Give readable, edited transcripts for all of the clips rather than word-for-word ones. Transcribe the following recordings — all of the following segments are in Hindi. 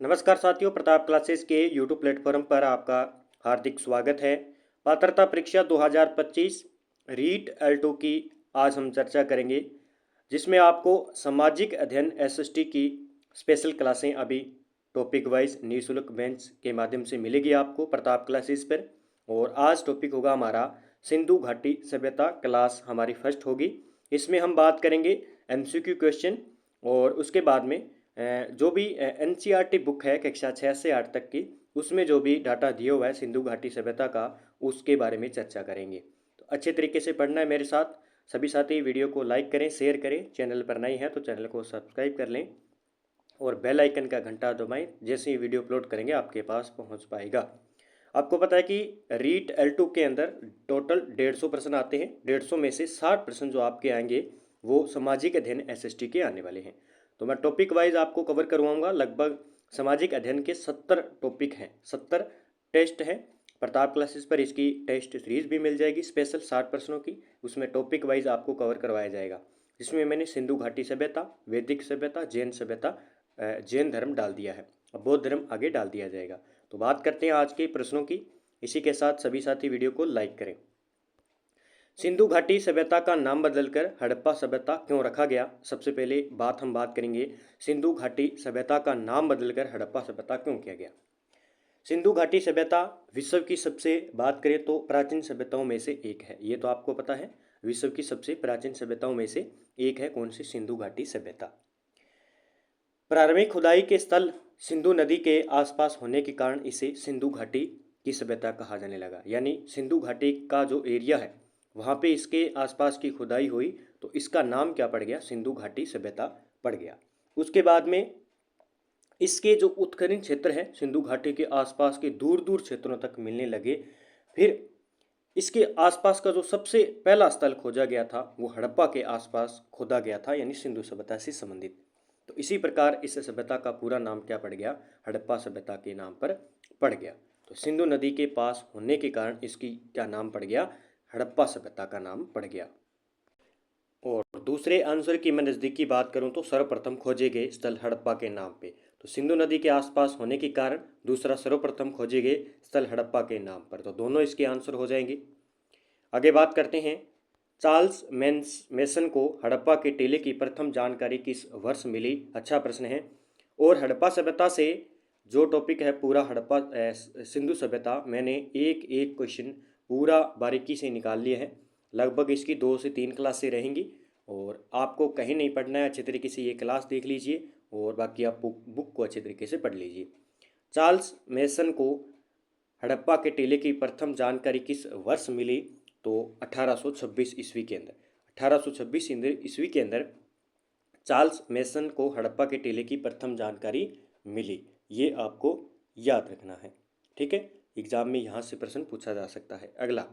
नमस्कार साथियों, प्रताप क्लासेस के यूट्यूब प्लेटफॉर्म पर आपका हार्दिक स्वागत है। पात्रता परीक्षा 2025 रीट L2 की आज हम चर्चा करेंगे, जिसमें आपको सामाजिक अध्ययन एसएसटी की स्पेशल क्लासें अभी टॉपिक वाइज निःशुल्क बेंच के माध्यम से मिलेगी आपको प्रताप क्लासेस पर। और आज टॉपिक होगा हमारा सिंधु घाटी सभ्यता, क्लास हमारी फर्स्ट होगी। इसमें हम बात करेंगे एमसीक्यू क्वेश्चन और उसके बाद में जो भी एनसीईआरटी बुक है कक्षा 6 से 8 तक की, उसमें जो भी डाटा दिया हुआ है सिंधु घाटी सभ्यता का, उसके बारे में चर्चा करेंगे। तो अच्छे तरीके से पढ़ना है मेरे साथ। सभी साथी वीडियो को लाइक करें, शेयर करें, चैनल पर नए हैं तो चैनल को सब्सक्राइब कर लें और बेल आइकन का घंटा दबाएं। जैसे ही वीडियो अपलोड करेंगे आपके पास पहुंच पाएगा। आपको पता है कि रीट L2 के अंदर टोटल 150 प्रश्न आते हैं। 150 में से 60 प्रश्न जो आपके आएंगे वो सामाजिक अध्ययन एसएसटी के आने वाले हैं। तो मैं टॉपिक वाइज आपको कवर करवाऊंगा। लगभग सामाजिक अध्ययन के 70 टॉपिक हैं, 70 टेस्ट हैं। प्रताप क्लासेस पर इसकी टेस्ट सीरीज भी मिल जाएगी स्पेशल 60 प्रश्नों की। उसमें टॉपिक वाइज आपको कवर करवाया जाएगा, जिसमें मैंने सिंधु घाटी सभ्यता, वैदिक सभ्यता, जैन सभ्यता, जैन धर्म डाल दिया है। अब बौद्ध धर्म आगे डाल दिया जाएगा। तो बात करते हैं आज के प्रश्नों की। इसी के साथ सभी साथी वीडियो को लाइक करें। सिंधु घाटी सभ्यता का नाम बदलकर हड़प्पा सभ्यता क्यों रखा गया? सबसे पहले हम बात करेंगे सिंधु घाटी सभ्यता का नाम बदलकर हड़प्पा सभ्यता क्यों किया गया। सिंधु घाटी सभ्यता विश्व की सबसे बात करें तो प्राचीन सभ्यताओं में से एक है। ये तो आपको पता है, विश्व की सबसे प्राचीन सभ्यताओं में से एक है। कौन सी? सिंधु घाटी सभ्यता। प्रारंभिक खुदाई के स्थल सिंधु नदी के आसपास होने के कारण इसे सिंधु घाटी की सभ्यता कहा जाने लगा। यानी सिंधु घाटी का जो एरिया है वहाँ पे इसके आसपास की खुदाई हुई तो इसका नाम क्या पड़ गया? सिंधु घाटी सभ्यता पड़ गया। उसके बाद में इसके जो उत्खनन क्षेत्र है सिंधु घाटी के आसपास के दूर दूर क्षेत्रों तक मिलने लगे। फिर इसके आसपास का जो सबसे पहला स्थल खोजा गया था वो हड़प्पा के आसपास खोदा गया था, यानी सिंधु सभ्यता से संबंधित। तो इसी प्रकार इस सभ्यता का पूरा नाम क्या पड़ गया? हड़प्पा सभ्यता के नाम पर पड़ गया। तो सिंधु नदी के पास होने के कारण इसकी क्या नाम पड़ गया? हड़प्पा सभ्यता का नाम पड़ गया। और दूसरे आंसर की मैं नज़दीकी बात करूं तो सर्वप्रथम खोजे गए स्थल हड़प्पा के नाम पे। तो सिंधु नदी के आसपास होने के कारण दूसरा सर्वप्रथम खोजे गए स्थल हड़प्पा के नाम पर। तो दोनों इसके आंसर हो जाएंगे। आगे बात करते हैं, चार्ल्स मेसन को हड़प्पा के टीले की प्रथम जानकारी किस वर्ष मिली? अच्छा प्रश्न है। और हड़प्पा सभ्यता से जो टॉपिक है पूरा हड़प्पा सिंधु सभ्यता, मैंने एक एक क्वेश्चन पूरा बारीकी से निकाल लिए हैं। लगभग इसकी 2 से 3 क्लासें रहेंगी और आपको कहीं नहीं पढ़ना है। अच्छे तरीके से ये क्लास देख लीजिए और बाकी आप बुक को अच्छे तरीके से पढ़ लीजिए। चार्ल्स मेसन को हड़प्पा के टीले की प्रथम जानकारी किस वर्ष मिली? तो 1826 ईस्वी के अंदर। 1826 ईस्वी के अंदर चार्ल्स मेसन को हड़प्पा के टीले की प्रथम जानकारी मिली। ये आपको याद रखना है, ठीक है। एग्जाम में यहाँ से प्रश्न पूछा जा सकता है। अगला,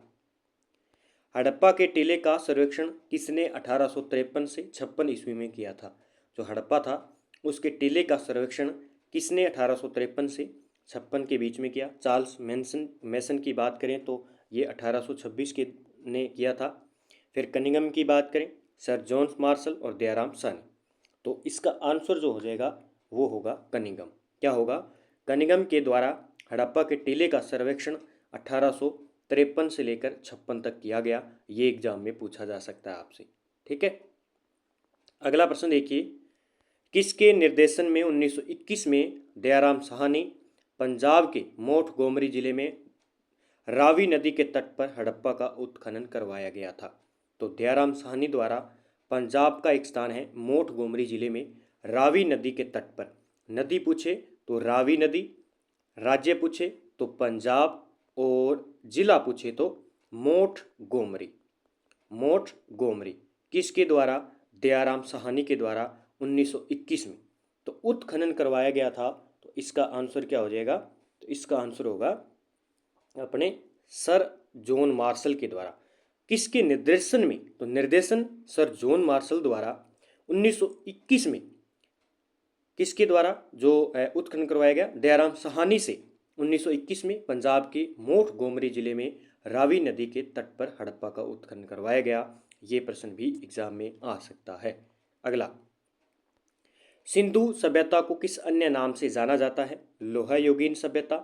हड़प्पा के टीले का सर्वेक्षण किसने 1853 से 56 ईस्वी में किया था? जो हड़प्पा था उसके टीले का सर्वेक्षण किसने 1853 से 56 के बीच में किया? चार्ल्स मेसन की बात करें तो ये 1826 के ने किया था। फिर कनिंघम की बात करें, सर जॉन मार्शल और दयाराम साहनी। तो इसका आंसर जो हो जाएगा वो होगा कनिंघम। क्या होगा? कनिंघम के द्वारा हड़प्पा के टीले का सर्वेक्षण 1853 से लेकर 56 तक किया गया। ये एग्जाम में पूछा जा सकता है आपसे, ठीक है। अगला प्रश्न देखिए, किसके निर्देशन में 1921 में दयाराम साहनी पंजाब के मोंटगोमरी जिले में रावी नदी के तट पर हड़प्पा का उत्खनन करवाया गया था? तो दयाराम साहनी द्वारा पंजाब का एक स्थान है मोंटगोमरी जिले में रावी नदी के तट पर। नदी पूछे तो रावी नदी, राज्य पूछे तो पंजाब और जिला पूछे तो मोंटगोमरी। मोंटगोमरी किसके द्वारा? दयाराम साहनी के द्वारा 1921 में तो उत्खनन करवाया गया था। तो इसका आंसर क्या हो जाएगा? तो इसका आंसर होगा अपने सर जॉन मार्शल के द्वारा। किसके निर्देशन में? तो निर्देशन सर जॉन मार्शल द्वारा 1921 में किसके द्वारा जो उत्खनन करवाया गया? दयाराम साहनी से 1921 में पंजाब के मोंटगोमरी जिले में रावी नदी के तट पर हड़प्पा का उत्खनन करवाया गया। ये प्रश्न भी एग्जाम में आ सकता है। अगला, सिंधु सभ्यता को किस अन्य नाम से जाना जाता है? लोहा युगीन सभ्यता,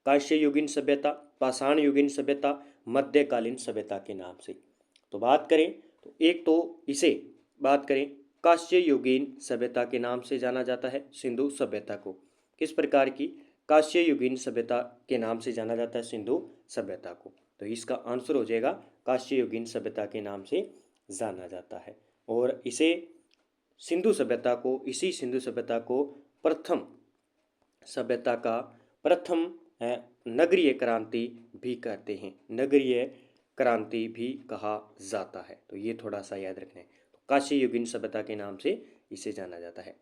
कांस्य युगीन सभ्यता, पाषाण युगीन सभ्यता, मध्यकालीन सभ्यता के नाम से। तो बात करें तो एक तो इसे बात करें कांस्य युगीन सभ्यता के नाम से जाना जाता है सिंधु सभ्यता को। किस प्रकार की? कांस्य युगीन सभ्यता के नाम से जाना जाता है सिंधु सभ्यता को। तो इसका आंसर हो जाएगा कांस्य युगीन सभ्यता के नाम से जाना जाता है। और इसे सिंधु सभ्यता को, इसी सिंधु सभ्यता को प्रथम सभ्यता का प्रथम नगरीय क्रांति भी कहते हैं, नगरीय क्रांति भी कहा जाता है। तो ये थोड़ा सा याद रखना है। तो कांस्य युगीन सभ्यता के नाम से इसे जाना जाता है।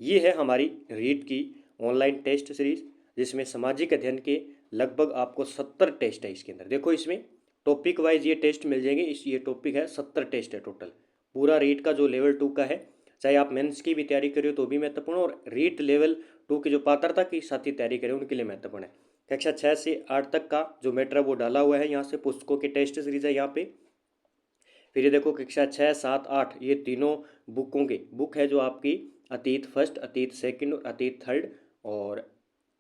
ये है हमारी रीट की ऑनलाइन टेस्ट सीरीज, जिसमें सामाजिक अध्ययन के लगभग आपको 70 टेस्ट है। इसके अंदर देखो, इसमें टॉपिक वाइज ये टेस्ट मिल जाएंगे। ये टॉपिक है 70 टेस्ट है टोटल। पूरा रीट का जो लेवल 2 का है, चाहे आप मेंस की भी तैयारी करिए तो भी महत्वपूर्ण, और रीट लेवल 2 की जो पात्रता की साथ ही तैयारी करें उनके लिए महत्वपूर्ण है। कक्षा 6 से 8 तक का जो मैटर है वो डाला हुआ है यहाँ से, पुस्तकों के टेस्ट सीरीज है यहाँ पे। फिर ये देखो कक्षा 6, 7, 8 ये तीनों बुकों के बुक है जो आपकी अतीत फर्स्ट, अतीत सेकंड और अतीत थर्ड, और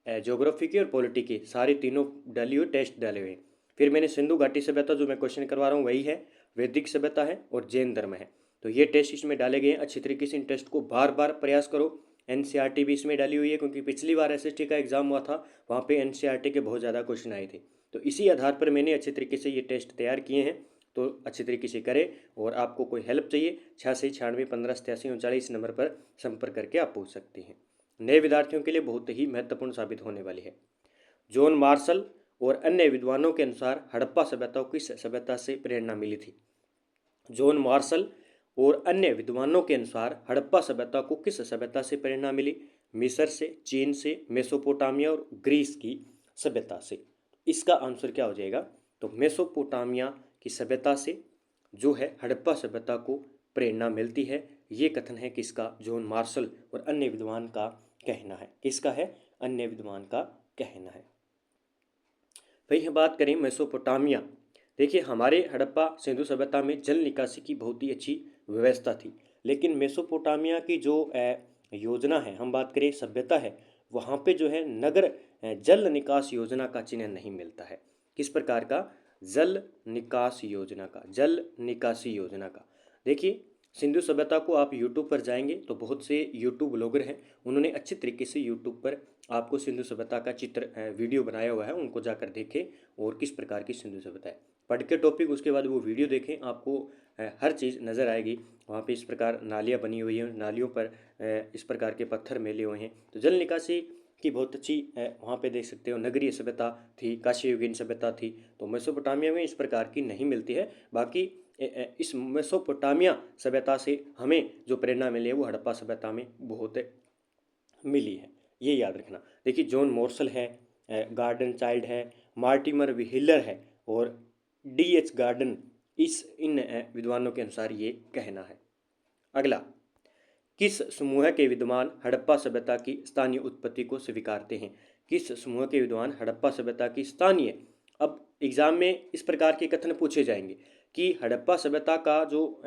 ज्योग्राफी की और पॉलिटी की सारी तीनों डाली हुई टेस्ट डाले हुए हैं। फिर मैंने सिंधु घाटी सभ्यता जो मैं क्वेश्चन करवा रहा हूँ वही है, वैदिक सभ्यता है और जैन धर्म है। तो ये टेस्ट इसमें डाले गए हैं। अच्छी तरीके से इन टेस्ट को बार बार प्रयास करो। एनसीईआरटी भी इसमें डाली हुई है, क्योंकि पिछली बार एसएसटी का एग्जाम हुआ था, वहाँ पे एनसीईआरटी के बहुत ज़्यादा क्वेश्चन आए थे। तो इसी आधार पर मैंने अच्छे तरीके से ये टेस्ट तैयार किए हैं। तो अच्छे तरीके से करें, और आपको कोई हेल्प चाहिए 8696158739 नंबर पर संपर्क करके आप पूछ सकते हैं। नए विद्यार्थियों के लिए बहुत ही महत्वपूर्ण साबित होने वाली है। जॉन मार्शल और अन्य विद्वानों के अनुसार हड़प्पा सभ्यता को किस सभ्यता से प्रेरणा मिली थी? जॉन मार्शल और अन्य विद्वानों के अनुसार हड़प्पा सभ्यता को किस सभ्यता से प्रेरणा मिली? मिस्र से, चीन से, मेसोपोटामिया और ग्रीस की सभ्यता से। इसका आंसर क्या हो जाएगा? तो मेसोपोटामिया की सभ्यता से जो है हड़प्पा सभ्यता को प्रेरणा मिलती है। ये कथन है किसका? जॉन मार्शल और अन्य विद्वान का कहना है। किसका है? अन्य विद्वान का कहना है। वही बात करें मेसोपोटामिया, देखिए हमारे हड़प्पा सिंधु सभ्यता में जल निकासी की बहुत ही अच्छी व्यवस्था थी, लेकिन मेसोपोटामिया की जो योजना है, हम बात करें सभ्यता है, वहाँ पे जो है नगर जल निकास योजना का चिन्ह नहीं मिलता है। किस प्रकार का? जल निकास योजना का, जल निकासी योजना का। देखिए सिंधु सभ्यता को आप यूट्यूब पर जाएंगे तो बहुत से यूट्यूब ब्लॉगर हैं, उन्होंने अच्छे तरीके से यूट्यूब पर आपको सिंधु सभ्यता का चित्र वीडियो बनाया हुआ है, उनको जाकर देखें और किस प्रकार की सिंधु सभ्यता है। पढ़ के टॉपिक उसके बाद वो वीडियो देखें, आपको हर चीज़ नज़र आएगी। वहाँ पे इस प्रकार नालियाँ बनी हुई हैं, नालियों पर इस प्रकार के पत्थर मेले हुए हैं। तो जल निकासी की बहुत अच्छी वहाँ पे देख सकते हो। नगरीय सभ्यता थी, कांस्य युगीन सभ्यता थी। तो मेसोपोटामिया में इस प्रकार की नहीं मिलती है। बाकी इस मेसोपोटामिया सभ्यता से हमें जो प्रेरणा मिली है वो हड़प्पा सभ्यता में बहुत मिली है, ये याद रखना। देखिए जॉन मॉर्सल है, गार्डन चाइल्ड है, मार्टिमर व्हीलर है और डीएच गार्डन, इन विद्वानों के अनुसार ये कहना है। अगला, किस समूह के विद्वान हड़प्पा सभ्यता की स्थानीय उत्पत्ति को स्वीकारते हैं? किस समूह के विद्वान हड़प्पा सभ्यता की स्थानीय, अब एग्जाम में इस प्रकार के कथन पूछे जाएंगे कि हड़प्पा सभ्यता का जो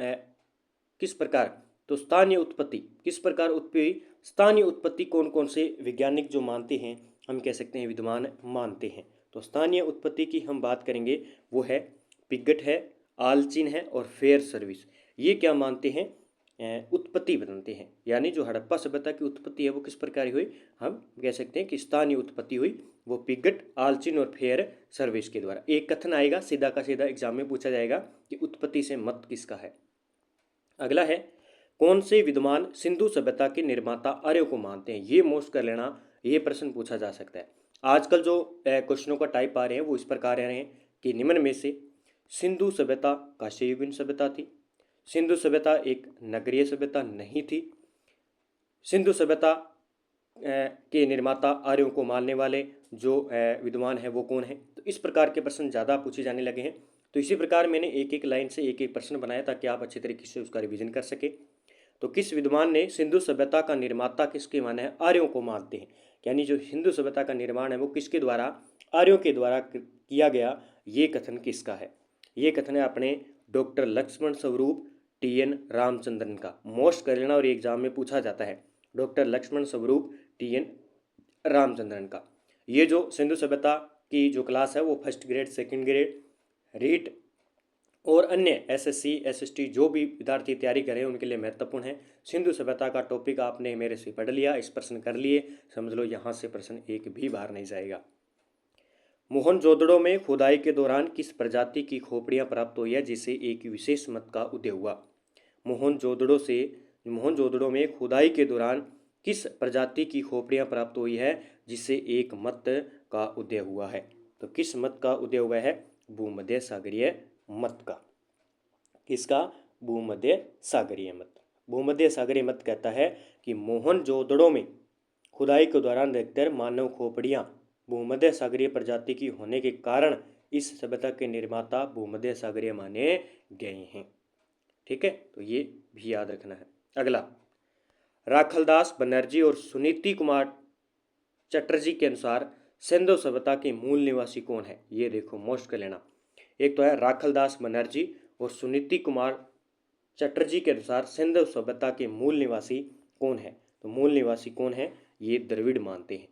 किस प्रकार, तो स्थानीय उत्पत्ति किस प्रकार उत्पत्ति, स्थानीय उत्पत्ति कौन कौन से वैज्ञानिक जो मानते हैं, हम कह सकते हैं विद्वान मानते हैं। तो स्थानीय उत्पत्ति की हम बात करेंगे वो है पिगट है, आलचिन है और फेयर सर्विस। ये क्या मानते हैं? उत्पत्ति बताते हैं, यानी जो हड़प्पा सभ्यता की उत्पत्ति है वो किस प्रकार हुई, हम कह सकते हैं कि स्थानीय उत्पत्ति हुई वो पिगट, आलचिन और फेयर सर्विस के द्वारा। एक कथन आएगा सीधा का सीधा एग्जाम में पूछा जाएगा कि उत्पत्ति से मत किसका है। अगला है, कौन से विद्वान सिंधु सभ्यता के निर्माता आर्य को मानते हैं? ये मोस्ट कर लेना, ये प्रश्न पूछा जा सकता है। आजकल जो क्वेश्चनों का टाइप आ रहे हैं वो इस प्रकार आ रहे हैं कि निम्न में से सिंधु सभ्यता कांस्य युगीन सभ्यता थी, सिंधु सभ्यता एक नगरीय सभ्यता नहीं थी, सिंधु सभ्यता के निर्माता आर्यों को मानने वाले जो विद्वान हैं वो कौन है। तो इस प्रकार के प्रश्न ज़्यादा पूछे जाने लगे हैं। तो इसी प्रकार मैंने एक एक लाइन से एक एक प्रश्न बनाया ताकि आप अच्छे तरीके से उसका रिवीजन कर सके। तो किस विद्वान ने सिंधु सभ्यता का निर्माता किसके माना है? आर्यों को मानते हैं, यानी जो हिंदू सभ्यता का निर्माण है वो किसके द्वारा? आर्यों के द्वारा किया गया। ये कथन किसका है? ये कथन है अपने डॉक्टर लक्ष्मण स्वरूप TN रामचंद्रन का। मोस्ट कर लेना और एग्जाम में पूछा जाता है। डॉक्टर लक्ष्मण स्वरूप TN रामचंद्रन का। ये जो सिंधु सभ्यता की जो क्लास है वो first grade, second grade, REET और अन्य SSC SST जो भी विद्यार्थी तैयारी करें उनके लिए महत्वपूर्ण है। सिंधु सभ्यता का टॉपिक आपने मेरे से पढ़ लिया, इस प्रश्न कर लिए, समझ लो यहाँ से प्रश्न एक भी बाहर नहीं जाएगा। मोहनजोदड़ो में खुदाई के दौरान किस प्रजाति की खोपड़ियाँ प्राप्त हुई है जिससे एक विशेष मत का उदय हुआ। मोहनजोदड़ो में खुदाई के दौरान किस प्रजाति की खोपड़ियाँ प्राप्त हुई है जिससे एक मत का उदय हुआ है। तो किस मत का उदय हुआ है? भूमध्य सागरीय मत का। किसका? भूमध्य सागरीय मत। भूमध्य सागरीय मत कहता है कि मोहनजोदड़ो में खुदाई के दौरान अधिकतर मानव खोपड़ियाँ भूमध्य सागरीय प्रजाति की होने के कारण इस सभ्यता के निर्माता भूमध्य सागरीय माने गए हैं। ठीक है, तो ये भी याद रखना है। अगला, राखलदास बनर्जी और सुनीति कुमार चटर्जी के अनुसार सिंधु सभ्यता के मूल निवासी कौन है। ये देखो मोस्ट कर लेना। एक तो है राखलदास बनर्जी और सुनीति कुमार चटर्जी के अनुसार सिंधु सभ्यता के मूल निवासी कौन है। तो मूल निवासी कौन है? ये द्रविड़ मानते हैं।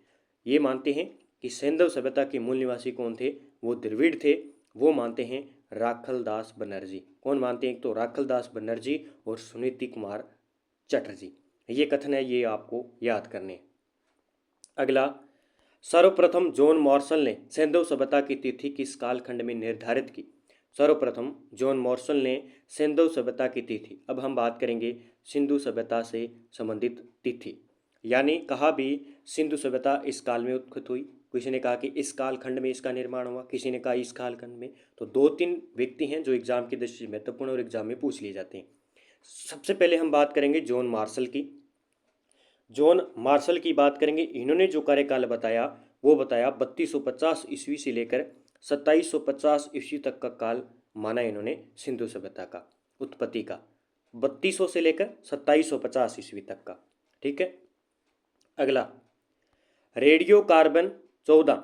ये मानते हैं कि सिंधु सभ्यता के मूल निवासी कौन थे? वो द्रविड़ थे। वो मानते हैं राखलदास बनर्जी। कौन मानते हैं? एक तो राखलदास बनर्जी और सुनीति कुमार चटर्जी। ये कथन है, ये आपको याद करने। अगला, सर्वप्रथम जॉन मॉर्सल ने सिंधु सभ्यता की तिथि किस कालखंड में निर्धारित की। सर्वप्रथम जॉन मॉर्सल ने सिंधु सभ्यता की तिथि। अब हम बात करेंगे सिंधु सभ्यता से संबंधित तिथि, यानी कहा भी सिंधु सभ्यता इस काल में उत्पन्न हुई। किसी ने कहा कि इस कालखंड में इसका निर्माण हुआ, किसी ने कहा इस कालखंड में। तो 2-3 व्यक्ति हैं जो एग्जाम की दृष्टि से महत्वपूर्ण और एग्जाम में पूछ लिए जाते हैं। सबसे पहले हम बात करेंगे जॉन मार्शल की। जॉन मार्शल की बात करेंगे। इन्होंने जो कार्यकाल बताया वो बताया 3250 ईस्वी से लेकर 2750 ईस्वी तक का काल माना इन्होंने सिंधु सभ्यता का उत्पत्ति का, 3200 से लेकर 2750 ईस्वी तक का। ठीक है। अगला, रेडियो कार्बन 14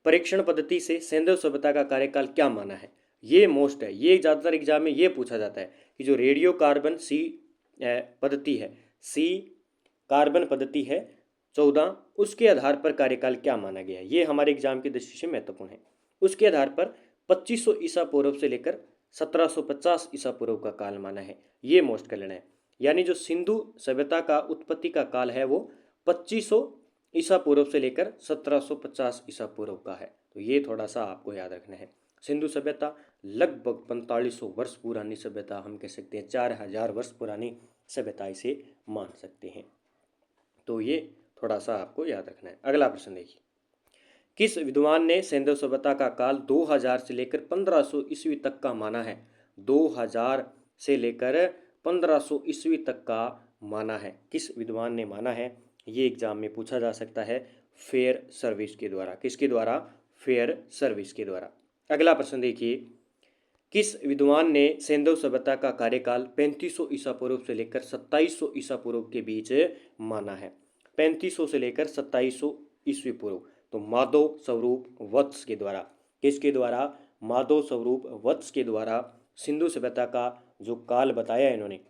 परीक्षण पद्धति से सिंधु सभ्यता का कार्यकाल क्या माना है। ये मोस्ट है, ये ज़्यादातर एग्जाम में ये पूछा जाता है कि जो रेडियो कार्बन पद्धति है, सी कार्बन पद्धति है 14, उसके आधार पर कार्यकाल क्या माना गया है। ये हमारे एग्जाम की दृष्टि से महत्वपूर्ण है। उसके आधार पर 2500 ईसा पूर्व से लेकर 1750 ईसा पूर्व का काल माना है। ये मोस्ट कर लेना है। यानी जो सिंधु सभ्यता का उत्पत्ति का काल है वो 2500 ईसा पूर्व से लेकर 1750 ईसा पूर्व का है। तो ये थोड़ा सा आपको याद रखना है। सिंधु सभ्यता लगभग 4500 वर्ष पुरानी सभ्यता, हम कह सकते हैं 4000 वर्ष पुरानी सभ्यता इसे मान सकते हैं। तो ये थोड़ा सा आपको याद रखना है। अगला प्रश्न देखिए, किस विद्वान ने सिंधु सभ्यता का काल 2000 से लेकर 1500 ईस्वी तक का माना है। 2000 से लेकर 1500 ईस्वी तक का माना है। किस विद्वान ने माना है? ये एग्जाम में पूछा जा सकता है फेयर सर्विस के द्वारा। किसके द्वारा? फेयर सर्विस के द्वारा। अगला प्रश्न देखिए, किस विद्वान ने सिंधु सभ्यता का कार्यकाल 3500 ईसा पूर्व से लेकर 2700 ईसा पूर्व के बीच माना है। 3500 से लेकर 2700 ईस्वी पूर्व। तो माधव स्वरूप वत्स के द्वारा। किसके द्वारा? माधव स्वरूप वत्स के द्वारा सिंधु सभ्यता का जो काल बताया इन्होंने।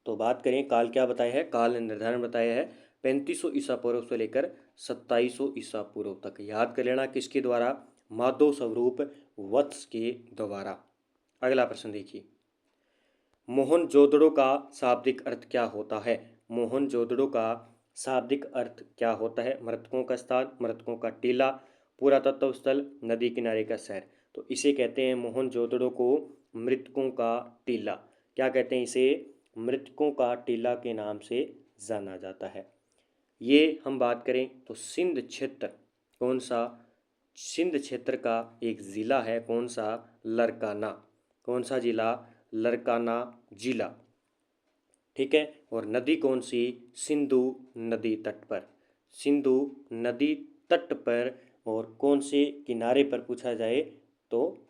तो बात करें काल क्या बताया है, काल निर्धारण बताया है 3500 ईसा पूर्व से लेकर 2700 ईसा पूर्व तक। याद कर लेना किसके द्वारा? माधव स्वरूप वत्स के द्वारा। अगला प्रश्न देखिए, मोहनजोदड़ो का शाब्दिक अर्थ क्या होता है। मोहनजोदड़ो का शाब्दिक अर्थ क्या होता है? मृतकों का स्थान, मृतकों का टीला, पुरातत्व स्थल, नदी किनारे का शहर। तो इसे कहते हैं मोहनजोदड़ो को मृतकों का टीला। क्या कहते हैं इसे? मृतकों का टीला के नाम से जाना जाता है। ये हम बात करें तो सिंध क्षेत्र, कौन सा? सिंध क्षेत्र का एक ज़िला है, कौन सा? लरकाना। कौन सा जिला? लरकाना जिला। ठीक है। और नदी कौन सी? सिंधु नदी तट पर। सिंधु नदी तट पर। और कौन से किनारे पर पूछा जाए तो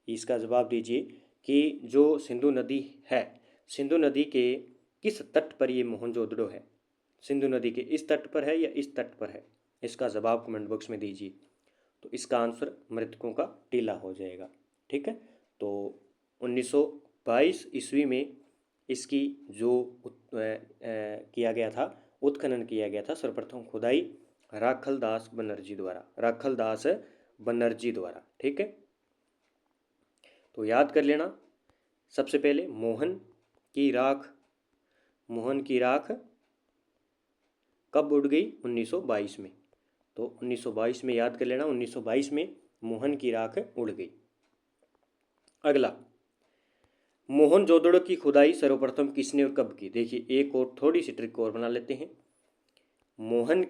इसका जवाब दीजिए कि जो सिंधु नदी है, सिंधु नदी के किस तट पर ये मोहनजोदड़ो है। सिंधु नदी के इस तट पर है या इस तट पर है? इसका जवाब कमेंट बॉक्स में दीजिए। तो इसका आंसर मृतकों का टीला हो जाएगा। ठीक है। तो 1922 ईस्वी में इसकी जो किया गया था, उत्खनन किया गया था, सर्वप्रथम खुदाई राखलदास बनर्जी द्वारा। ठीक है, तो याद कर लेना। सबसे पहले मोहन की राख कब उड़ गई? 1922 में। तो 1922 में याद कर लेना, 1922 में मोहन की राख उड़ गई। अगला, मोहनजोदड़ो की खुदाई सर्वप्रथम किसने और कब की? देखिए, एक और थोड़ी सी ट्रिक और बना लेते हैं। मोहन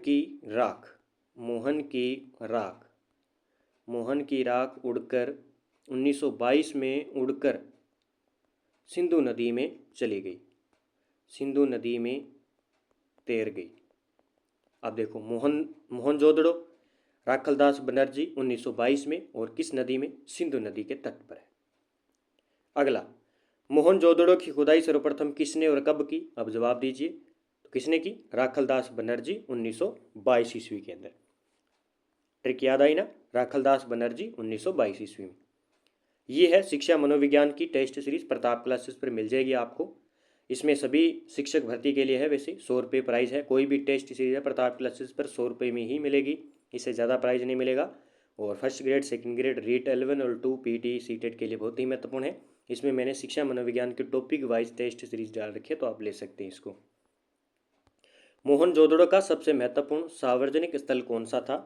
की राख उड़कर 1922 में उड़कर सिंधु नदी में चली गई, सिंधु नदी में तैर गई। अब देखो, मोहनजोदड़ो राखलदास बनर्जी 1922 में, और किस नदी में? सिंधु नदी के तट पर है। अगला, मोहनजोदड़ो की खुदाई सर्वप्रथम किसने और कब की? अब जवाब दीजिए। तो किसने की? राखलदास बनर्जी 1922 ईस्वी के अंदर। ट्रिक याद आई ना? राखलदास बनर्जी 1922 ईस्वी में। ये है शिक्षा मनोविज्ञान की टेस्ट सीरीज, प्रताप क्लासेस पर मिल जाएगी आपको। इसमें सभी शिक्षक भर्ती के लिए है। वैसे 100 रुपये प्राइस है। कोई भी टेस्ट सीरीज है प्रताप क्लासेस पर 100 रुपये में ही मिलेगी, इससे ज़्यादा प्राइस नहीं मिलेगा। और first grade, second grade, REET 11 और 2 पीटी सीटेट के लिए बहुत ही महत्वपूर्ण है। इसमें मैंने शिक्षा मनोविज्ञान के टॉपिक वाइज टेस्ट सीरीज डाल रखी है, तो आप ले सकते हैं इसको। मोहनजोदड़ो का सबसे महत्वपूर्ण सार्वजनिक स्थल कौन सा था?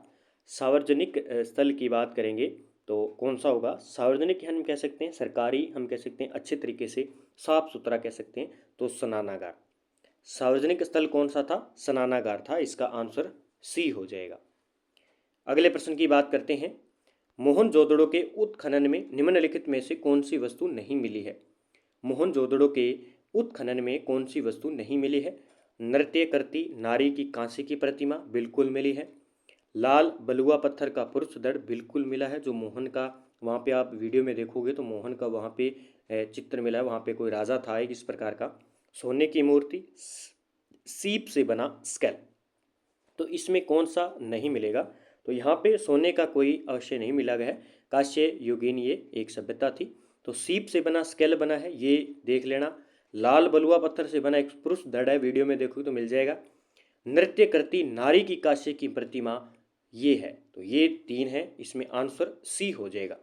सार्वजनिक स्थल की बात करेंगे तो कौन सा होगा? सार्वजनिक हम कह सकते हैं, सरकारी हम कह सकते हैं, अच्छे तरीके से साफ सुथरा कह सकते हैं, तो स्नानागार। सार्वजनिक स्थल कौन सा था? स्नानागार था। इसका आंसर सी हो जाएगा। अगले प्रश्न की बात करते हैं। मोहनजोदड़ो के उत्खनन में निम्नलिखित में से कौन सी वस्तु नहीं मिली है? मोहनजोदड़ो के उत्खनन में कौन सी वस्तु नहीं मिली है? नृत्य करती नारी की कांसे की प्रतिमा बिल्कुल मिली है। लाल बलुआ पत्थर का पुरुष दड़ बिल्कुल मिला है। जो मोहन का, वहाँ पे आप वीडियो में देखोगे तो मोहन का वहाँ पे चित्र मिला है। वहाँ पे कोई राजा था एक इस प्रकार का। सोने की मूर्ति, सीप से बना स्केल। तो इसमें कौन सा नहीं मिलेगा? तो यहाँ पे सोने का कोई अवश्य नहीं मिला गया है। कांस्य युगीन ये एक सभ्यता थी। तो सीप से बना स्केल बना है, ये देख लेना। लाल बलुआ पत्थर से बना एक पुरुष दड़ है, वीडियो में देखोगे तो मिल जाएगा। नृत्य करती नारी की कांस्य की प्रतिमा ये है। तो ये 3 है, इसमें आंसर सी हो जाएगा।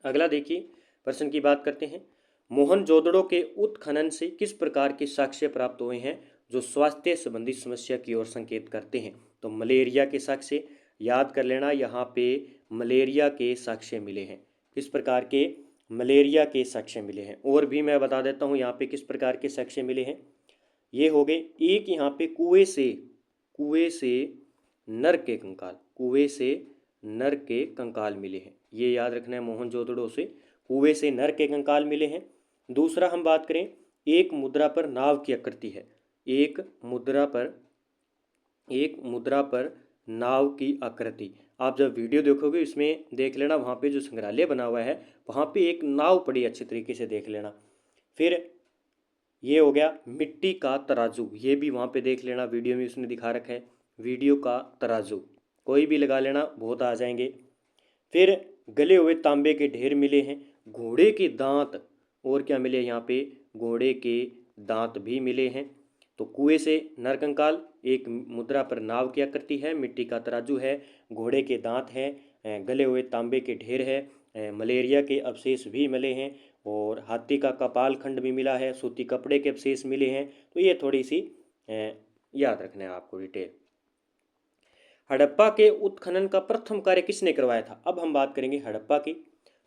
अगला देखिए, प्रश्न की बात करते हैं। मोहनजोदड़ो के उत्खनन से किस प्रकार के साक्ष्य प्राप्त हुए हैं जो स्वास्थ्य संबंधी समस्या की ओर संकेत करते हैं? तो मलेरिया के साक्ष्य याद कर लेना। यहाँ पे मलेरिया के साक्ष्य मिले हैं। किस प्रकार के? मलेरिया के साक्ष्य मिले हैं। और भी मैं बता देता हूँ यहाँ पे किस प्रकार के साक्ष्य मिले हैं। ये हो गए, एक यहाँ पे कुएं से नर के कंकाल, कुएं से नर के कंकाल मिले हैं। ये याद रखना है, मोहनजोदड़ो से कुएं से नर के कंकाल मिले हैं। दूसरा हम बात करें, एक मुद्रा पर नाव की आकृति है। एक मुद्रा पर नाव की आकृति। आप जब वीडियो देखोगे इसमें देख लेना, वहाँ पे जो संग्रहालय बना हुआ है वहाँ पे एक नाव पड़ी, अच्छी तरीके से देख लेना। फिर ये हो गया मिट्टी का तराजू, ये भी वहाँ पे देख लेना, वीडियो में उसने दिखा रखा है। वीडियो का तराजू कोई भी लगा लेना, बहुत आ जाएंगे। फिर गले हुए तांबे के ढेर मिले हैं। घोड़े के दांत, और क्या मिले यहाँ पे? घोड़े के दांत भी मिले हैं। तो कुएं से नरकंकाल, एक मुद्रा पर नाव की आकृति है, मिट्टी का तराजू है, घोड़े के दांत हैं, गले हुए तांबे के ढेर है, मलेरिया के अवशेष भी मिले हैं, और हाथी का कपाल खंड भी मिला है, सूती कपड़े के अवशेष मिले हैं। तो ये थोड़ी सी याद रखना है आपको डिटेल। हड़प्पा के उत्खनन का प्रथम कार्य किसने करवाया था? अब हम बात करेंगे हड़प्पा की।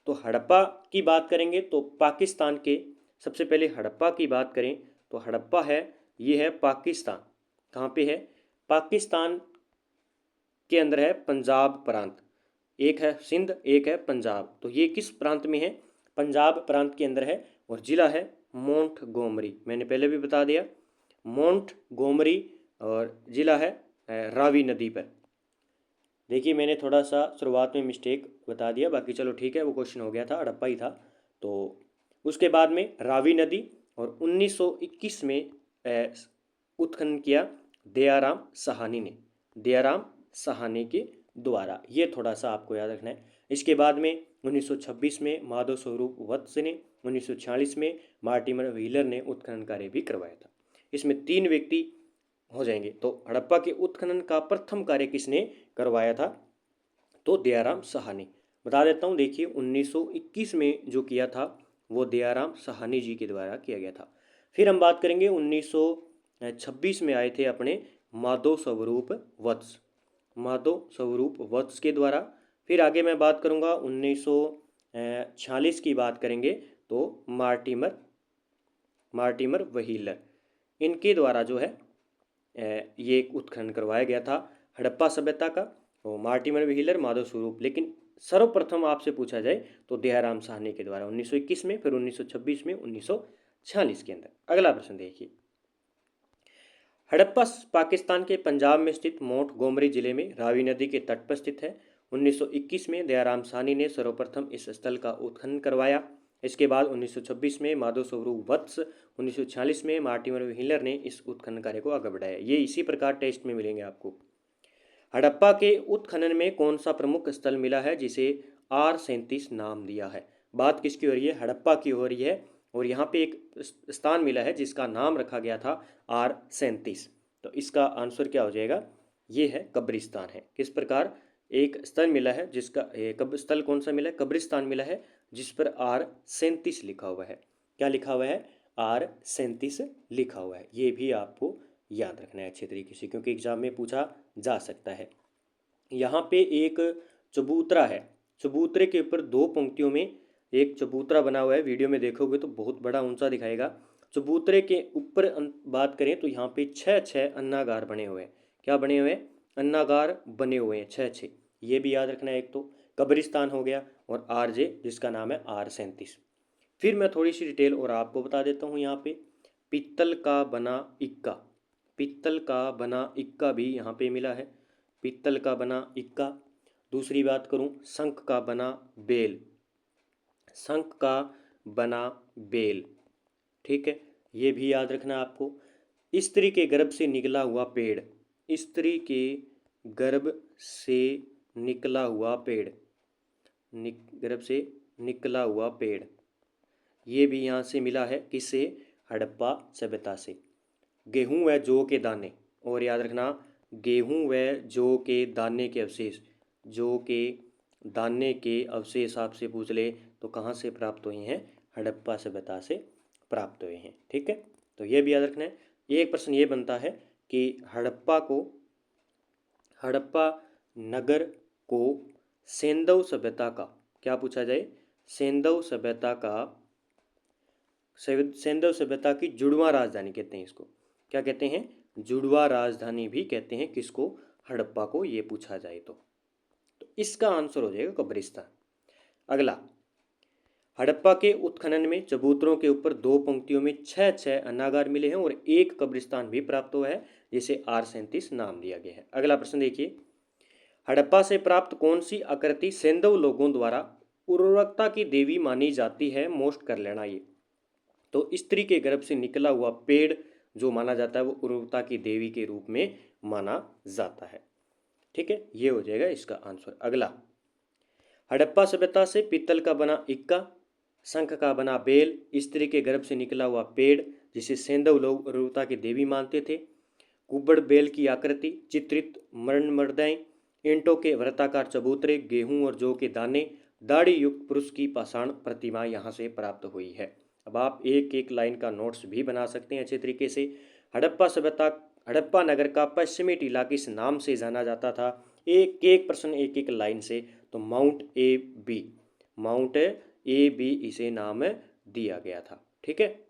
तो हड़प्पा की बात करेंगे तो पाकिस्तान के, सबसे पहले हड़प्पा की बात करें तो हड़प्पा है, ये है पाकिस्तान। कहाँ पे है? पाकिस्तान के अंदर है पंजाब प्रांत। एक है सिंध, एक है पंजाब। तो ये किस प्रांत में है? पंजाब प्रांत के अंदर है। और जिला है मोंटगोमरी, मैंने पहले भी बता दिया, मोंटगोमरी। और जिला है रावी नदी पर। देखिए, मैंने थोड़ा सा शुरुआत में मिस्टेक बता दिया, बाकी चलो ठीक है, वो क्वेश्चन हो गया था, हड़प्पा ही था। तो उसके बाद में रावी नदी, और 1921 में उत्खनन किया दयाराम साहनी के द्वारा। ये थोड़ा सा आपको याद रखना है। इसके बाद में 1926 में माधव स्वरूप वत्स ने, 1946 में मार्टिमर व्हीलर ने उत्खनन कार्य भी करवाया था। इसमें 3 व्यक्ति हो जाएंगे। तो हड़प्पा के उत्खनन का प्रथम कार्य किसने करवाया था? तो दयाराम साहनी। बता देता हूँ, देखिए 1921 में जो किया था वो दयाराम साहनी जी के द्वारा किया गया था। फिर हम बात करेंगे 1926 में आए थे अपने माधव स्वरूप वत्स, माधव स्वरूप वत्स के द्वारा। फिर आगे मैं बात करूँगा 1946 की बात करेंगे तो मार्टिमर व्हीलर, इनके द्वारा जो है ये उत्खनन करवाया गया था हड़प्पा सभ्यता का। तो मार्टिमर व्हीलर, माधव स्वरूप, लेकिन सर्वप्रथम आपसे पूछा जाए तो दयाराम साहनी के द्वारा 1921 में, फिर 1926 में, 1946 के अंदर। अगला प्रश्न देखिए, हड़प्पा पाकिस्तान के पंजाब में स्थित मोंटगोमरी जिले में रावी नदी के तट पर स्थित है। 1921 में दयाराम साहनी ने सर्वप्रथम इस स्थल का उत्खनन करवाया। इसके बाद 1926 में माधव स्वरूप वत्स, 1946 में मार्टिमर व्हीलर ने इस उत्खनन कार्य को आगे बढ़ाया। ये इसी प्रकार टेस्ट में मिलेंगे आपको। हड़प्पा के उत्खनन में कौन सा प्रमुख स्थल मिला है जिसे R37 नाम दिया है? बात किसकी हो रही है? हड़प्पा की हो रही है, और यहाँ पे एक स्थान मिला है जिसका नाम रखा गया था R37। तो इसका आंसर क्या हो जाएगा? ये है कब्रिस्तान है। किस प्रकार एक स्थल मिला है जिसका स्थल कौन सा मिला है? कब्रिस्तान मिला है जिस पर R37 लिखा हुआ है। क्या लिखा हुआ है? R37 लिखा हुआ है। ये भी आपको याद रखना है अच्छे तरीके से, क्योंकि एग्जाम में पूछा जा सकता है। यहाँ पे एक चबूतरा है, चबूतरे के ऊपर 2 पंक्तियों में एक चबूतरा बना हुआ है। वीडियो में देखोगे तो बहुत बड़ा ऊंचा दिखाएगा। चबूतरे के ऊपर बात करें तो यहाँ पे 6 अन्नागार बने हुए हैं। क्या बने हुए हैं? अन्नागार बने हुए हैं 6। ये भी याद रखना है। एक तो कब्रिस्तान हो गया, और RJ जिसका नाम है R37। फिर मैं थोड़ी सी डिटेल और आपको बता देता हूँ। यहाँ पे पित्तल का बना इक्का, पित्तल का बना इक्का भी यहाँ पे मिला है, पित्तल का बना इक्का। दूसरी बात करूँ, शंख का बना बेल, शंख का बना बेल, ठीक है, ये भी याद रखना आपको। स्त्री के गर्भ से निकला हुआ पेड़, स्त्री के गर्भ से निकला हुआ पेड़, गर्भ से निकला हुआ पेड़, ये भी यहाँ से मिला है। किससे? हड़प्पा सभ्यता से। गेहूं व जौ के दाने, और याद रखना गेहूं व जौ के दाने के अवशेष, जौ के दाने के अवशेष आपसे पूछ ले तो कहाँ से प्राप्त हुए हैं? हड़प्पा सभ्यता से प्राप्त हुए हैं। ठीक है, तो ये भी याद रखना है। एक प्रश्न ये बनता है कि हड़प्पा नगर को सेंधव सभ्यता का, क्या पूछा जाए? सेंधव सभ्यता की जुड़वा राजधानी कहते हैं इसको। क्या कहते हैं? जुड़वा राजधानी भी कहते हैं किसको? हड़प्पा को, ये पूछा जाए तो इसका आंसर हो जाएगा कब्रिस्तान। अगला, हड़प्पा के उत्खनन में चबूतरों के ऊपर 2 पंक्तियों में 6 अन्नागार मिले हैं और 1 कब्रिस्तान भी प्राप्त हुआ है, जिसे R37 नाम दिया गया है। अगला प्रश्न देखिए, हड़प्पा से प्राप्त कौन सी आकृति सेंधव लोगों द्वारा उर्वरकता की देवी मानी जाती है? मोस्ट कर लेना ये। तो स्त्री के गर्भ से निकला हुआ पेड़ जो माना जाता है वो उर्वरकता की देवी के रूप में माना जाता है। ठीक है, ये हो जाएगा इसका आंसर। अगला, हड़प्पा सभ्यता से पित्तल का बना इक्का, शंख का बना बेल, स्त्री के गर्भ से निकला हुआ पेड़ जिसे सेंधव लोग उर्वरकता की देवी मानते थे, कुब्बड़ बेल की आकृति, चित्रित मर्दाएं, ईंटों के वृत्ताकार चबूतरे, गेहूं और जौ के दाने, दाढ़ी युक्त पुरुष की पाषाण प्रतिमा यहाँ से प्राप्त हुई है। अब आप एक एक लाइन का नोट्स भी बना सकते हैं अच्छे तरीके से। हड़प्पा सभ्यता, हड़प्पा नगर का पश्चिमी टीला किस नाम से जाना जाता था? एक एक प्रश्न एक एक लाइन से। तो माउंट ए बी इसे नाम दिया गया था। ठीक है,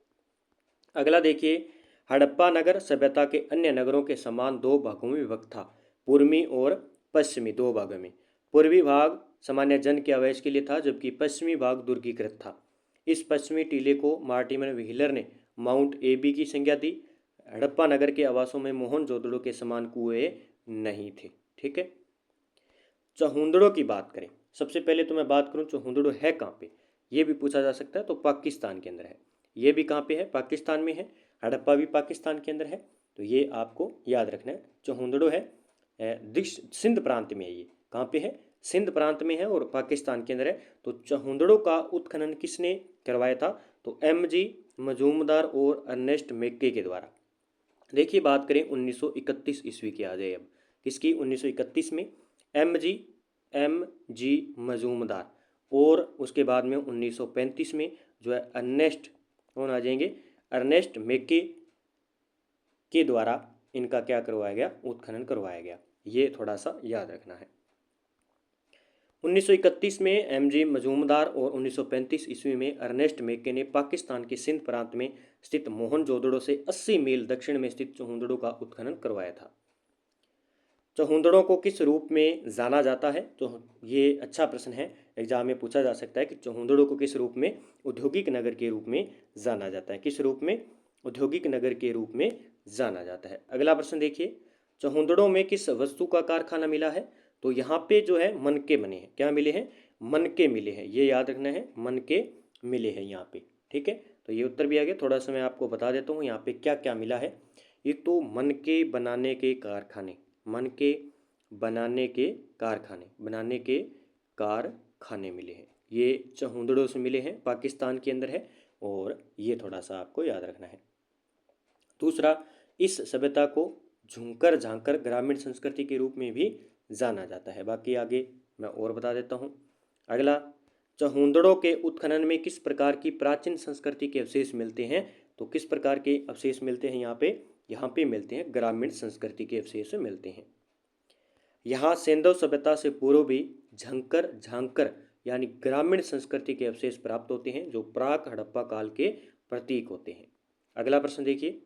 अगला देखिए, हड़प्पा नगर सभ्यता के अन्य नगरों के समान 2 भागों में विभक्त था, पूर्वी और पश्चिमी 2 भागों में। पूर्वी भाग सामान्य जन के आवास के लिए था, जबकि पश्चिमी भाग दुर्गीकृत था। इस पश्चिमी टीले को मार्टिमर व्हीलर ने माउंट AB की संज्ञा दी। हड़प्पा नगर के आवासों में मोहनजोदड़ो के समान कुएं नहीं थे। ठीक है, चहुंदड़ो की बात करें, सबसे पहले तो मैं बात करूं चहुंदड़ो है कहाँ पे, ये भी पूछा जा सकता है। तो पाकिस्तान के अंदर है। ये भी कहाँ पे है? पाकिस्तान में है। हड़प्पा भी पाकिस्तान के अंदर है। तो ये आपको याद रखना है। चहुंदड़ो है सिंध प्रांत में है। ये कहाँ पे है? सिंध प्रांत में है और पाकिस्तान के अंदर है। तो चहुंदड़ों का उत्खनन किसने करवाया था? तो एम.जी. मजूमदार और अर्नेस्ट मेक्के के द्वारा। देखिए बात करें 1931 ईस्वी की आ जाए अब, किसकी? 1931 में एम जी मजूमदार, और उसके बाद में 1935 में जो है अर्नेस्ट, कौन आ जाएंगे? अर्नेस्ट मेक्के के द्वारा इनका क्या करवाया गया? उत्खनन करवाया गया। ये थोड़ा सा याद रखना है। 1931 में एम.जी. मजूमदार और 1935 ईस्वी में अर्नेस्ट मेक्के ने पाकिस्तान के सिंध प्रांत में स्थित मोहनजोदड़ो से 80 मील दक्षिण में स्थित चहुंदड़ों का उत्खनन करवाया था। चहुंदड़ों को किस रूप में जाना जाता है? तो ये अच्छा प्रश्न है, एग्जाम में पूछा जा सकता है कि चहुंदड़ों को किस रूप में? औद्योगिक नगर के रूप में जाना जाता है। किस रूप में? औद्योगिक नगर के रूप में जाना जाता है। अगला प्रश्न देखिए, चहुंदड़ों में किस वस्तु का कारखाना मिला है? तो यहाँ पे जो है मनके बने हैं। क्या मिले हैं? मनके मिले हैं। ये याद रखना है, मनके मिले हैं यहाँ पे। ठीक है, तो ये उत्तर भी आ गया। थोड़ा सा मैं आपको बता देता हूँ यहाँ पे क्या क्या मिला है। एक तो मनके बनाने के कारखाने, मनके बनाने के कारखाने मिले हैं। ये चहुंदड़ों से मिले हैं, पाकिस्तान के अंदर है, और ये थोड़ा सा आपको याद रखना है। दूसरा, इस सभ्यता को झुंकर झांकर ग्रामीण संस्कृति के रूप में भी जाना जाता है। बाकी आगे मैं और बता देता हूँ। अगला, चहुंदड़ों के उत्खनन में किस प्रकार की प्राचीन संस्कृति के अवशेष मिलते हैं? तो किस प्रकार के अवशेष मिलते हैं यहाँ पे? यहाँ पे मिलते हैं ग्रामीण संस्कृति के अवशेष मिलते हैं। यहाँ सिंधु सभ्यता से पूर्व भी झंकर झांकर यानी ग्रामीण संस्कृति के अवशेष प्राप्त होते हैं, जो प्राक हड़प्पा काल के प्रतीक होते हैं। अगला प्रश्न देखिए,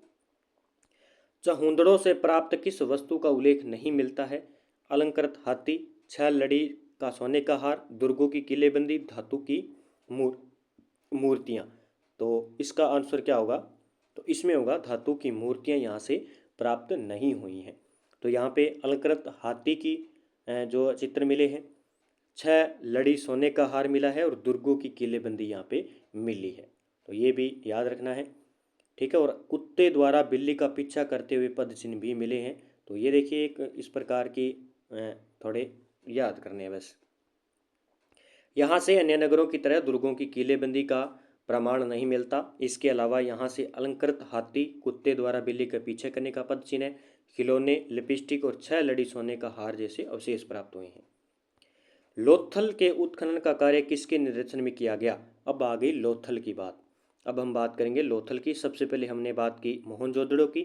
चहुंदड़ों से प्राप्त किस वस्तु का उल्लेख नहीं मिलता है? अलंकृत हाथी, 6 लड़ी का सोने का हार, दुर्गों की किलेबंदी, धातु की मूर्तियाँ। तो इसका आंसर क्या होगा? तो इसमें होगा धातु की मूर्तियाँ यहाँ से प्राप्त नहीं हुई हैं। तो यहाँ पे अलंकृत हाथी की जो चित्र मिले हैं, 6 लड़ी सोने का हार मिला है, और दुर्गों की किलेबंदी यहाँ पे मिली है। तो ये भी याद रखना है। ठीक है, और कुत्ते द्वारा बिल्ली का पीछा करते हुए पद चिन्ह भी मिले हैं। तो ये देखिए एक इस प्रकार की थोड़े याद करने हैं बस। यहाँ से अन्य नगरों की तरह दुर्गों की किलेबंदी का प्रमाण नहीं मिलता। इसके अलावा यहाँ से अलंकृत हाथी, कुत्ते द्वारा बिल्ली का पीछे करने का पद चिन्ह, खिलौने, लिपस्टिक और 6 लड़ी सोने का हार जैसे अवशेष प्राप्त हुए हैं। लोथल के उत्खनन का कार्य किसके निर्देशन में किया गया? अब आ गई लोथल की बात। अब हम बात करेंगे लोथल की। सबसे पहले हमने बात की मोहनजोदड़ो की,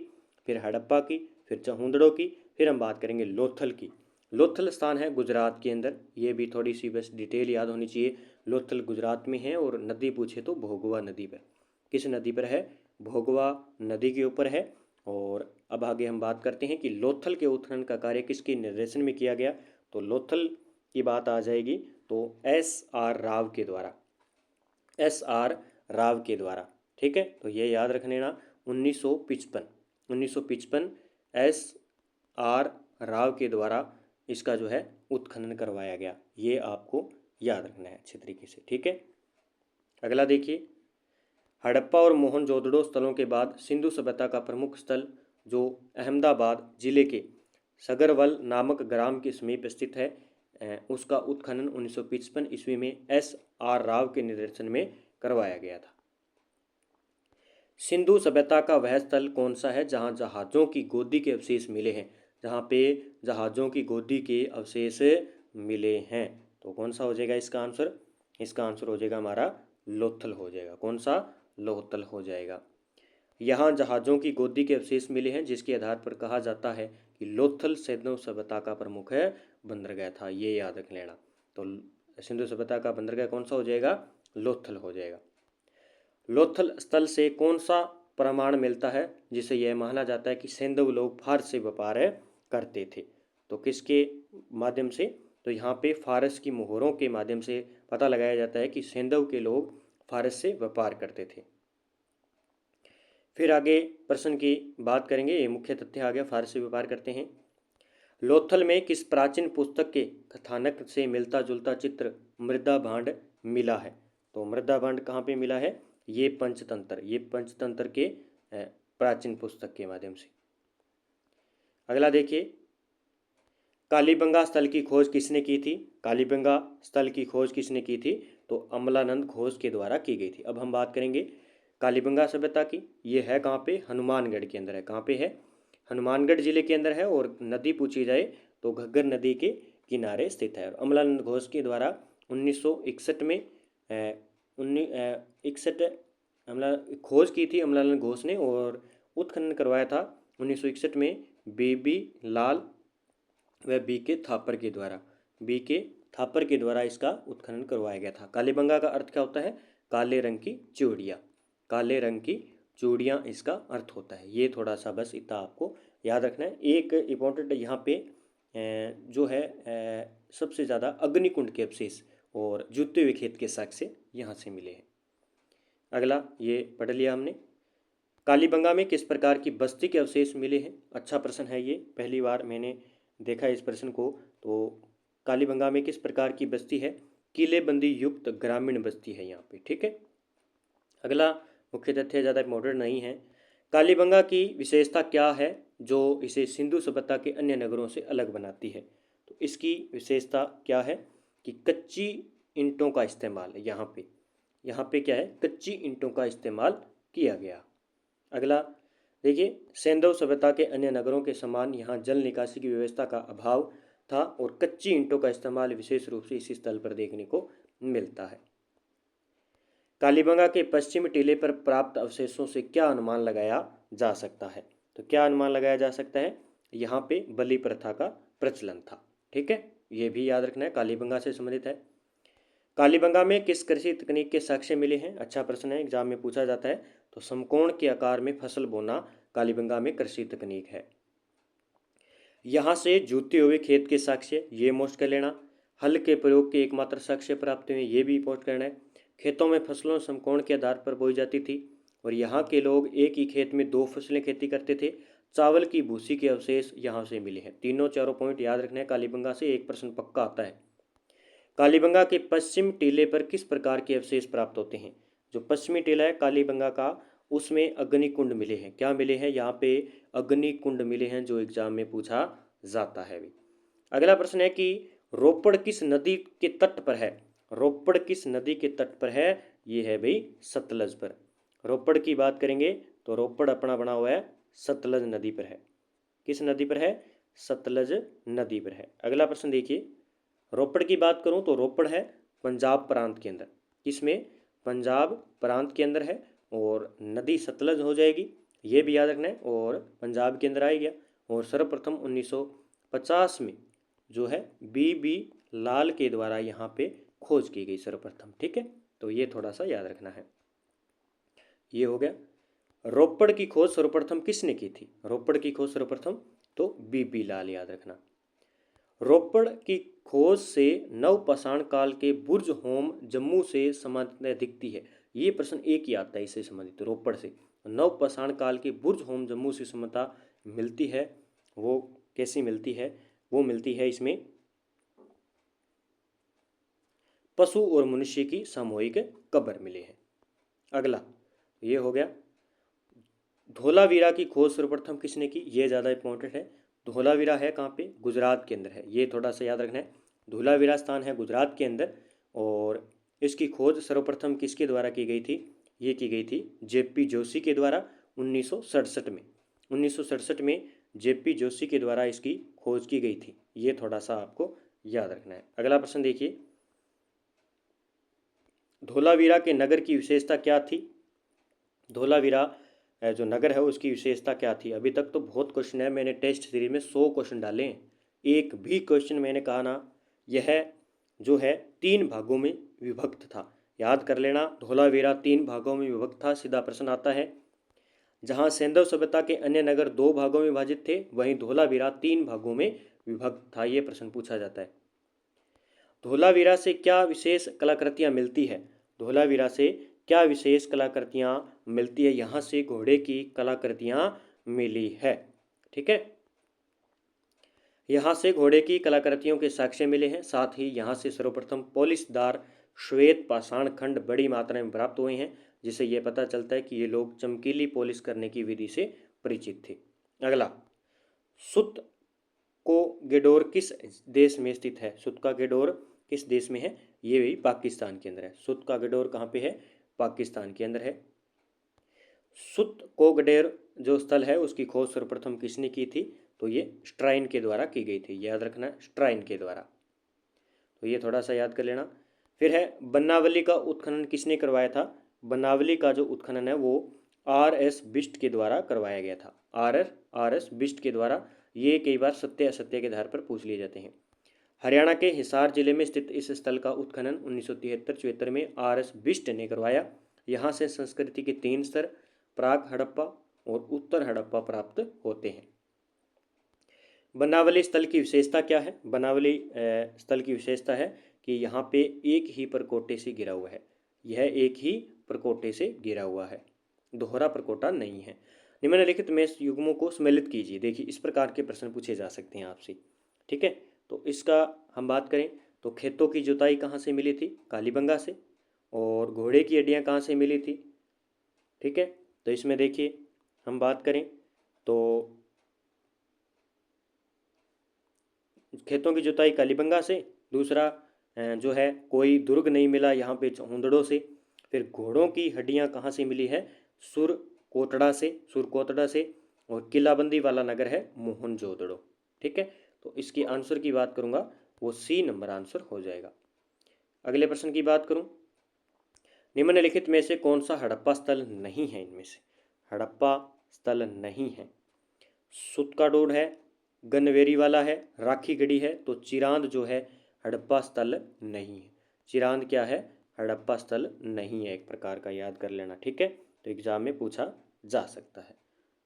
फिर हड़प्पा की, फिर चहुंदड़ो की, फिर हम बात करेंगे लोथल की। लोथल स्थान है गुजरात के अंदर। ये भी थोड़ी सी बस डिटेल याद होनी चाहिए। लोथल गुजरात में है, और नदी पूछे तो भोगवा नदी पर। किस नदी पर है? भोगवा नदी के ऊपर है। और अब आगे हम बात करते हैं कि लोथल के उत्खनन का कार्य किसके निर्देशन में किया गया। तो लोथल की बात आ जाएगी तो S.R. राव के द्वारा, S.R. राव के द्वारा। ठीक है, तो ये याद रखने ना, 1955 S.R. राव के द्वारा इसका जो है उत्खनन करवाया गया। ये आपको याद रखना है अच्छे तरीके से। ठीक है, अगला देखिए, हड़प्पा और मोहनजोदड़ो स्थलों के बाद सिंधु सभ्यता का प्रमुख स्थल जो अहमदाबाद जिले के सगरवल नामक ग्राम के समीप स्थित है, उसका उत्खनन 1955 ईस्वी में S.R. राव के निर्देशन में करवाया गया था। सिंधु सभ्यता का वह स्थल कौन सा है जहां जहाज़ों की गोदी के अवशेष मिले हैं? जहां पे जहाज़ों की गोदी के अवशेष मिले हैं, तो कौन सा हो जाएगा इसका आंसर? इसका आंसर हो जाएगा हमारा लोथल हो जाएगा। कौन सा? लोथल हो जाएगा। यहाँ जहाज़ों की गोदी के अवशेष मिले हैं, जिसके आधार पर कहा जाता है कि लोथल सिंधु सभ्यता का प्रमुख बंदरगाह था। ये याद रख लेना। तो सिंधु सभ्यता का बंदरगाह कौन सा हो जाएगा? लोथल हो जाएगा। लोथल स्थल से कौन सा प्रमाण मिलता है जिसे यह माना जाता है कि सिंधु लोग फारस से व्यापार करते थे? तो किसके माध्यम से? तो यहाँ पे फारस की मोहरों के माध्यम से पता लगाया जाता है कि सिंधु के लोग फारस से व्यापार करते थे। फिर आगे प्रश्न की बात करेंगे। ये मुख्य तथ्य आ गया, फारस से व्यापार करते हैं। लोथल में किस प्राचीन पुस्तक के कथानक से मिलता जुलता चित्र मृदा भांड मिला है? तो मृदा भांड कहाँ पे मिला है? ये पंचतंत्र के प्राचीन पुस्तक के माध्यम से। अगला देखिए, कालीबंगा स्थल की खोज किसने की थी? कालीबंगा स्थल की खोज किसने की थी? तो अमलानंद घोष के द्वारा की गई थी। अब हम बात करेंगे कालीबंगा सभ्यता की। ये है कहाँ पे? हनुमानगढ़ के अंदर है। कहाँ पे है? हनुमानगढ़ जिले के अंदर है। और नदी पूछी जाए तो घग्गर नदी के किनारे स्थित है। और अमलानंद घोष के द्वारा 1961 में 1961 अमला खोज की थी अमलानंद घोष ने, और उत्खनन करवाया था 1961 में बीबी लाल व बी के थापर के द्वारा। बी के थापर के द्वारा इसका उत्खनन करवाया गया था। कालीबंगा का अर्थ क्या होता है? काले रंग की चूड़ियाँ। काले रंग की चूड़ियाँ इसका अर्थ होता है। ये थोड़ा सा बस इतना आपको याद रखना है। एक इम्पोर्टेंट यहाँ पे जो है सबसे ज़्यादा अग्निकुंड के अवशेष और जूते हुए खेत के साक्ष्य यहाँ से मिले हैं। अगला ये पढ़ लिया हमने। कालीबंगा में किस प्रकार की बस्ती के अवशेष मिले हैं? अच्छा प्रश्न है ये, पहली बार मैंने देखा इस प्रश्न को। तो कालीबंगा में किस प्रकार की बस्ती है? किलेबंदी युक्त ग्रामीण बस्ती है यहाँ पे। ठीक है। अगला मुख्य तथ्य ज़्यादा इम्पोर्टेंट नहीं है। कालीबंगा की विशेषता क्या है जो इसे सिंधु सभ्यता के अन्य नगरों से अलग बनाती है? तो इसकी विशेषता क्या है कि कच्ची ईंटों का इस्तेमाल है यहाँ पे। यहाँ पे क्या है? कच्ची ईंटों का इस्तेमाल किया गया। अगला देखिए, सैंधव सभ्यता के अन्य नगरों के समान यहाँ जल निकासी की व्यवस्था का अभाव था और कच्ची ईंटों का इस्तेमाल विशेष रूप से इसी स्थल पर देखने को मिलता है। कालीबंगा के पश्चिमी टीले पर प्राप्त अवशेषों से क्या अनुमान लगाया जा सकता है? तो क्या अनुमान लगाया जा सकता है? यहाँ पे बलि प्रथा का प्रचलन था। ठीक है, ये भी याद रखना है, कालीबंगा से संबंधित है। कालीबंगा में किस कृषि तकनीक के साक्ष्य मिले हैं? अच्छा प्रश्न है, एग्जाम में पूछा जाता है। तो समकोण के आकार में फसल बोना कालीबंगा में कृषि तकनीक है। यहाँ से जूते हुए खेत के साक्ष्य, ये मोस्ट कर लेना। हल के प्रयोग के एकमात्र साक्ष्य प्राप्त हुए, ये भी पोस्ट करना है। खेतों में फसलों समकोण के आधार पर बोई जाती थी और यहाँ के लोग एक ही खेत में 2 फसलें खेती करते थे। चावल की भूसी के अवशेष यहाँ से मिले हैं। तीनों चारों पॉइंट याद रखना है, कालीबंगा से एक प्रश्न पक्का आता है। कालीबंगा के पश्चिम टीले पर किस प्रकार के अवशेष प्राप्त होते हैं? जो पश्चिमी टीला है कालीबंगा का, उसमें अग्निकुंड मिले हैं। क्या मिले हैं? यहाँ पे अग्निकुंड मिले हैं, जो एग्जाम में पूछा जाता है भी। अगला प्रश्न है कि रोपड़ किस नदी के तट पर है? रोपड़ किस नदी के तट पर है? ये है भाई सतलज पर। रोपड़ की बात करेंगे तो रोपड़ अपना बना हुआ है सतलज नदी पर है। किस नदी पर है? सतलज नदी पर है। अगला प्रश्न देखिए, रोपड़ की बात करूं तो रोपड़ है पंजाब प्रांत के अंदर। किसमें? पंजाब प्रांत के अंदर है और नदी सतलज हो जाएगी, ये भी याद रखना है, और पंजाब के अंदर आ गया। और सर्वप्रथम 1950 में जो है बी लाल के द्वारा यहाँ पे खोज की गई सर्वप्रथम। ठीक है, तो ये थोड़ा सा याद रखना है। ये हो गया। रोपड़ की खोज सर्वप्रथम किसने की थी? रोपड़ की खोज सर्वप्रथम तो बी लाल, याद रखना। रोपड़ की खोज से नवपाषाण काल के बुर्ज होम जम्मू से संबंधित दिखती है। ये प्रश्न एक ही आता है इससे संबंधित, रोपड़ से। नवपाषाण काल के बुर्ज होम जम्मू से समानता मिलती है। वो कैसी मिलती है? वो मिलती है इसमें पशु और मनुष्य की सामूहिक कब्र मिले हैं। अगला ये हो गया। धोलावीरा की खोज सर्वप्रथम किसने की? ये ज़्यादा इंपॉर्टेंट है। धोलावीरा है कहाँ पे? गुजरात के अंदर है, ये थोड़ा सा याद रखना है। धोलावीरा स्थान है गुजरात के अंदर और इसकी खोज सर्वप्रथम किसके द्वारा की गई थी? ये की गई थी जेपी जोशी के द्वारा 1967 में। 1967 में जेपी जोशी के द्वारा इसकी खोज की गई थी, ये थोड़ा सा आपको याद रखना है। अगला प्रश्न देखिए, धोलावीरा के नगर की विशेषता क्या थी? धोलावीरा जो नगर है उसकी विशेषता क्या थी? अभी तक तो बहुत क्वेश्चन है, मैंने टेस्ट सीरीज में 100 क्वेश्चन डाले हैं, एक भी क्वेश्चन मैंने कहा ना यह जो है 3 भागों में विभक्त था। याद कर लेना, धोलावीरा 3 भागों में विभक्त था। सीधा प्रश्न आता है, जहाँ सैंधव सभ्यता के अन्य नगर 2 भागों में विभाजित थे, वहीं धोलावीरा 3 भागों में विभक्त था। ये प्रश्न पूछा जाता है। धोलावीरा से क्या विशेष कलाकृतियाँ मिलती है? धोलावीरा से क्या विशेष कलाकृतियाँ मिलती है? यहाँ से घोड़े की कलाकृतियाँ मिली है। ठीक है, यहाँ से घोड़े की कलाकृतियों के साक्ष्य मिले हैं। साथ ही यहाँ से सर्वप्रथम पॉलिशदार श्वेत पाषाण खंड बड़ी मात्रा में प्राप्त हुए हैं, जिससे ये पता चलता है कि ये लोग चमकीली पॉलिश करने की विधि से परिचित थे। अगला, सुत सुत्का-गेडोर किस देश में स्थित है? सुत्का-गेडोर किस देश में है? ये भी पाकिस्तान के अंदर है। सुत्का-गेडोर कहाँ पे है? पाकिस्तान के अंदर है। सुत्कोगडेर जो स्थल है उसकी खोज सर्वप्रथम किसने की थी? तो ये स्ट्राइन के द्वारा की गई थी। याद रखना, स्ट्राइन के द्वारा। तो ये थोड़ा सा याद कर लेना। फिर है बनावली का उत्खनन किसने करवाया था? बनावली का जो उत्खनन है वो R.S. बिष्ट के द्वारा करवाया गया था। R.S. बिष्ट के द्वारा। ये कई बार सत्य असत्य के आधार पर पूछ लिए जाते हैं। हरियाणा के हिसार जिले में स्थित इस स्थल का उत्खनन 1973-74 में R.S. बिष्ट ने करवाया। यहाँ से संस्कृति के 3 स्तर प्राक हड़प्पा और उत्तर हड़प्पा प्राप्त होते हैं। बनावली स्थल की विशेषता क्या है? बनावली स्थल की विशेषता है कि यहाँ पे एक ही प्रकोटे से घिरा हुआ है। यह एक ही प्रकोटे से घिरा हुआ है, दोहरा प्रकोटा नहीं है। निम्नलिखित में युग्मों को सम्मिलित कीजिए। देखिए इस प्रकार के प्रश्न पूछे जा सकते हैं आपसे, ठीक है। तो इसका हम बात करें तो खेतों की जुताई कहाँ से मिली थी? कालीबंगा से। और घोड़े की हड्डियाँ कहाँ से मिली थी? ठीक है, तो इसमें देखिए हम बात करें तो खेतों की जुताई कालीबंगा से। दूसरा जो है कोई दुर्ग नहीं मिला यहाँ पे हुंदड़ों से। फिर घोड़ों की हड्डियाँ कहाँ से मिली है? सुरकोटड़ा से। और किलाबंदी वाला नगर है मोहनजोदड़ो। ठीक है, तो इसकी आंसर की बात करूँगा वो सी नंबर आंसर हो जाएगा। अगले प्रश्न की बात करूँ, निम्नलिखित में से कौन सा हड़प्पा स्थल नहीं है? इनमें से हड़प्पा स्थल नहीं है। सुत्काडोर है, गनवेरी वाला है, राखी गढ़ी है। तो चिरांद जो है हड़प्पा स्थल नहीं है। चिरांद क्या है? हड़प्पा स्थल नहीं है, एक प्रकार का याद कर लेना, ठीक है। तो एग्जाम में पूछा जा सकता है।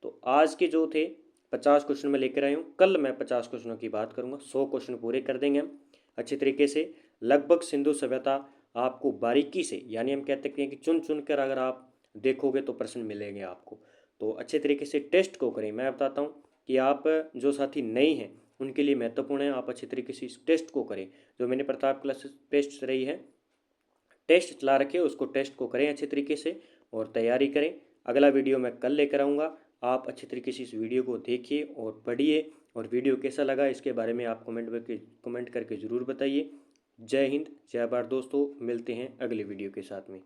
तो आज के जो थे 50 क्वेश्चन मैं लेकर आया हूँ। कल मैं 50 क्वेश्चनों की बात करूँगा। 100 क्वेश्चन पूरे कर देंगे हम अच्छे तरीके से। लगभग सिंधु सभ्यता आपको बारीकी से, यानी हम कहते हैं कि चुन चुन कर अगर आप देखोगे तो प्रश्न मिलेंगे आपको। तो अच्छे तरीके से टेस्ट को करें। मैं बताता हूँ कि आप जो साथी नए हैं उनके लिए महत्वपूर्ण है, आप अच्छे तरीके से इस टेस्ट को करें। जो मैंने प्रताप क्लासेस टेस्ट रही है, टेस्ट चला रखे, उसको टेस्ट को करें अच्छे तरीके से और तैयारी करें। अगला वीडियो मैं कल लेकर आऊँगा। आप अच्छे तरीके से इस वीडियो को देखिए और पढ़िए, और वीडियो कैसा लगा इसके बारे में आप कमेंट करके ज़रूर बताइए। जय हिंद, जय भारत दोस्तों। मिलते हैं अगले वीडियो के साथ में।